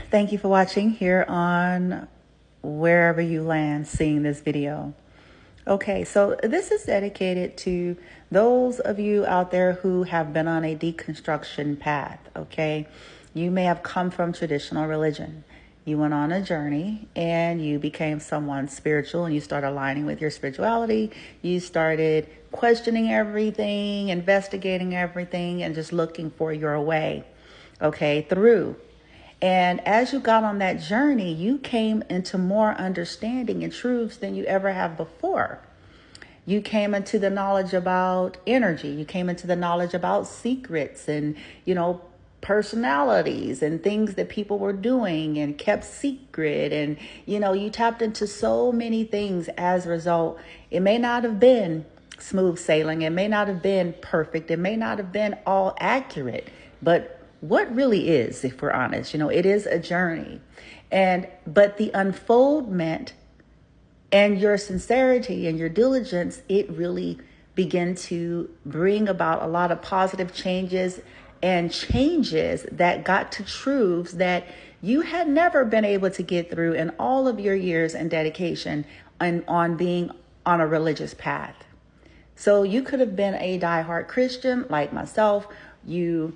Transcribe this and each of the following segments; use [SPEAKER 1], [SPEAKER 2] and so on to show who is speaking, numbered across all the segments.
[SPEAKER 1] Thank you for watching here on wherever you land seeing this video. Okay, so this is dedicated to those of you out there who have been on a deconstruction path, okay? You may have come from traditional religion. You went on a journey and you became someone spiritual and you started aligning with your spirituality. You started questioning everything, investigating everything, and just looking for your way, okay, through. And as you got on that journey, you came into more understanding and truths than you ever have before. You came into the knowledge about energy. You came into the knowledge about secrets and, personalities and things that people were doing and kept secret. And, you tapped into so many things as a result. It may not have been smooth sailing. It may not have been perfect. It may not have been all accurate, but what really is, if we're honest, it is a journey. But the unfoldment and your sincerity and your diligence, it really began to bring about a lot of positive changes and changes that got to truths that you had never been able to get through in all of your years and dedication on being on a religious path. So you could have been a diehard Christian like myself. You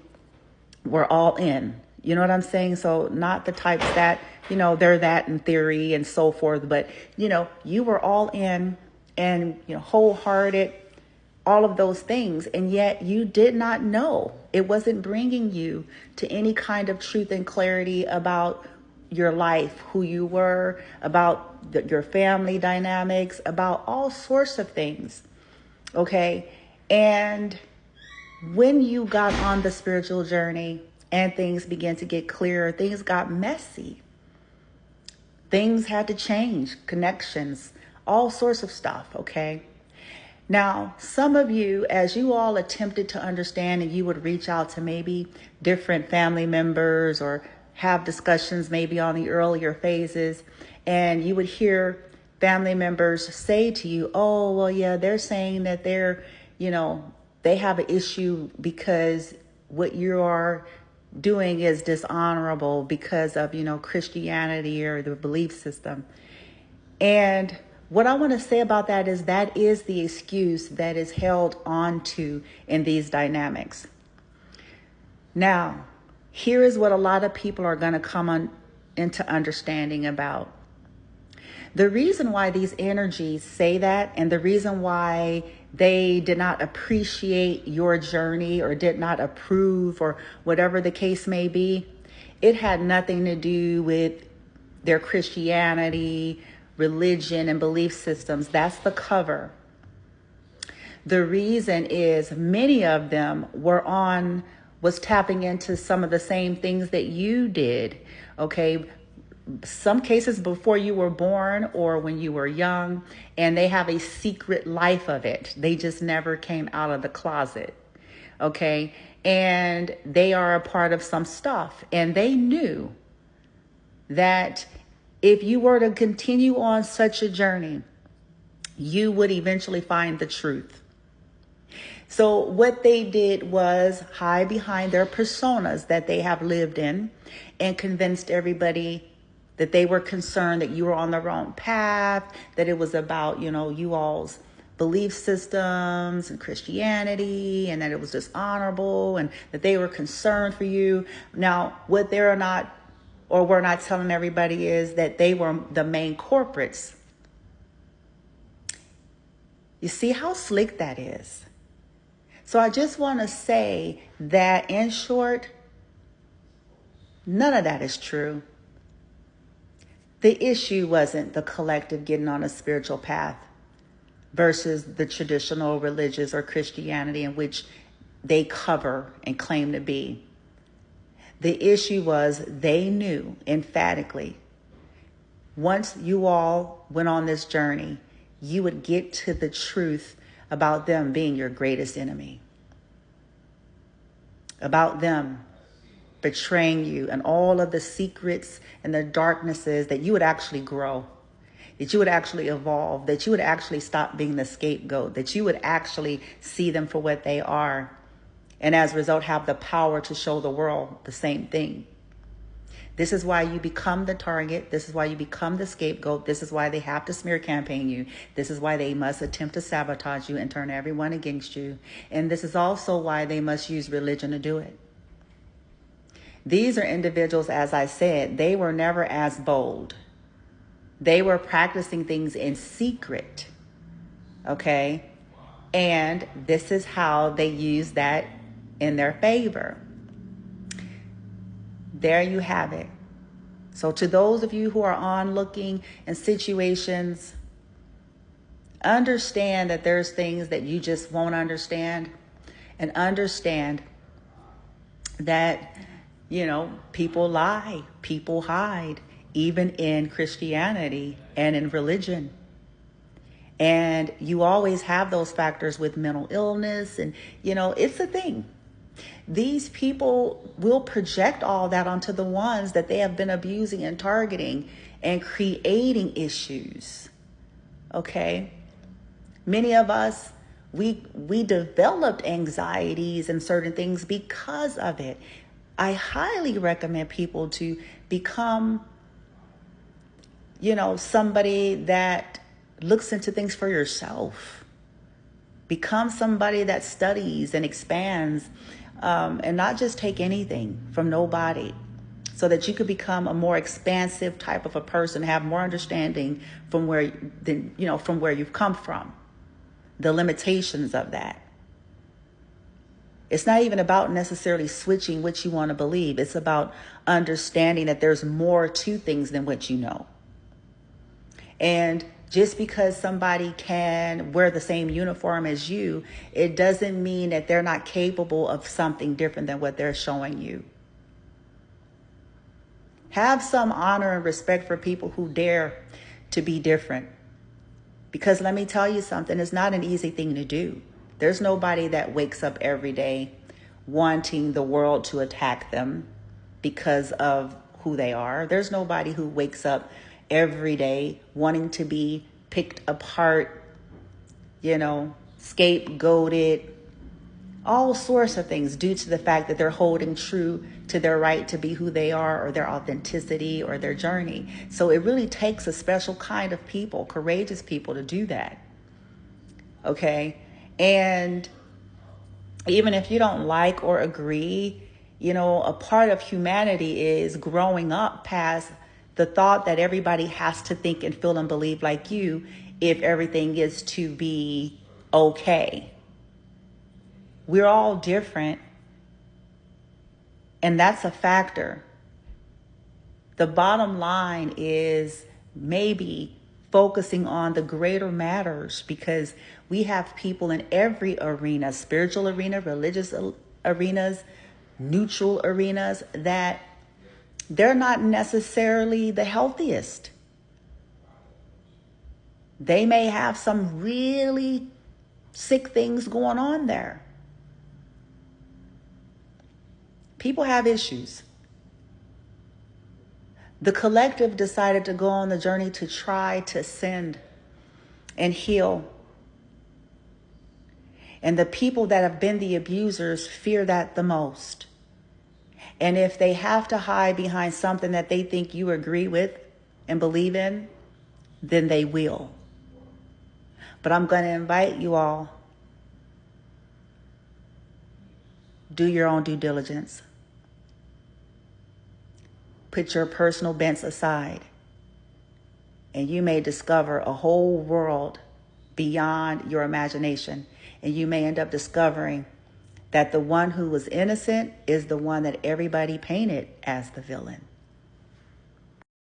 [SPEAKER 1] were all in. You know what I'm saying? So not the types that, they're that in theory and so forth, but, you were all in and, wholehearted, all of those things. And yet you did not know. It wasn't bringing you to any kind of truth and clarity about your life, who you were, about your family dynamics, about all sorts of things. Okay. And when you got on the spiritual journey and things began to get clearer, things got messy. Things had to change, connections, all sorts of stuff, okay? Now, some of you, as you all attempted to understand and you would reach out to maybe different family members or have discussions maybe on the earlier phases, and you would hear family members say to you, oh, well, yeah, they're saying that they're, they have an issue because what you are doing is dishonorable because of, Christianity or the belief system. And what I want to say about that is the excuse that is held on to in these dynamics. Now, here is what a lot of people are going to come into understanding about. The reason why these energies say that, and the reason why they did not appreciate your journey or did not approve or whatever the case may be, it had nothing to do with their Christianity, religion, and belief systems. That's the cover. The reason is many of them was tapping into some of the same things that you did, okay? Some cases before you were born or when you were young, and they have a secret life of it. They just never came out of the closet. Okay. And they are a part of some stuff. And they knew that if you were to continue on such a journey, you would eventually find the truth. So what they did was hide behind their personas that they have lived in and convinced everybody that they were concerned that you were on the wrong path, that it was about, you all's belief systems and Christianity, and that it was dishonorable, and that they were concerned for you. Now, what they're not, or we're not telling everybody is that they were the main corporates. You see how slick that is? So I just want to say that, in short, none of that is true. The issue wasn't the collective getting on a spiritual path versus the traditional religious or Christianity in which they cover and claim to be. The issue was they knew emphatically, once you all went on this journey, you would get to the truth about them being your greatest enemy, about them betraying you and all of the secrets and the darknesses, that you would actually grow, that you would actually evolve, that you would actually stop being the scapegoat, that you would actually see them for what they are. And as a result, have the power to show the world the same thing. This is why you become the target. This is why you become the scapegoat. This is why they have to smear campaign you. This is why they must attempt to sabotage you and turn everyone against you. And this is also why they must use religion to do it. These are individuals, as I said, they were never as bold. They were practicing things in secret. Okay? And this is how they use that in their favor. There you have it. So to those of you who are onlooking in situations, understand that there's things that you just won't understand, and understand that, you know, people lie, people hide, even in Christianity and in religion. And you always have those factors with mental illness, and, you know, it's a thing. These people will project all that onto the ones that they have been abusing and targeting and creating issues. Okay? Many of us, we developed anxieties and certain things because of it. I highly recommend people to become, you know, somebody that looks into things for yourself. Become somebody that studies and expands, and not just take anything from nobody, so that you could become a more expansive type of a person, have more understanding from where you've come from, the limitations of that. It's not even about necessarily switching what you want to believe. It's about understanding that there's more to things than what you know. And just because somebody can wear the same uniform as you, it doesn't mean that they're not capable of something different than what they're showing you. Have some honor and respect for people who dare to be different. Because let me tell you something, it's not an easy thing to do. There's nobody that wakes up every day wanting the world to attack them because of who they are. There's nobody who wakes up every day wanting to be picked apart, you know, scapegoated, all sorts of things due to the fact that they're holding true to their right to be who they are, or their authenticity, or their journey. So it really takes a special kind of people, courageous people, to do that. Okay? And even if you don't like or agree, you know, a part of humanity is growing up past the thought that everybody has to think and feel and believe like you if everything is to be okay. We're all different, and that's a factor. The bottom line is maybe focusing on the greater matters, because we have people in every arena, spiritual arena, religious arenas, neutral arenas, that they're not necessarily the healthiest. They may have some really sick things going on there. People have issues. The collective decided to go on the journey to try to ascend and heal. And the people that have been the abusers fear that the most. And if they have to hide behind something that they think you agree with and believe in, then they will. But I'm going to invite you all, do your own due diligence. Put your personal bents aside, and you may discover a whole world beyond your imagination. And you may end up discovering that the one who was innocent is the one that everybody painted as the villain.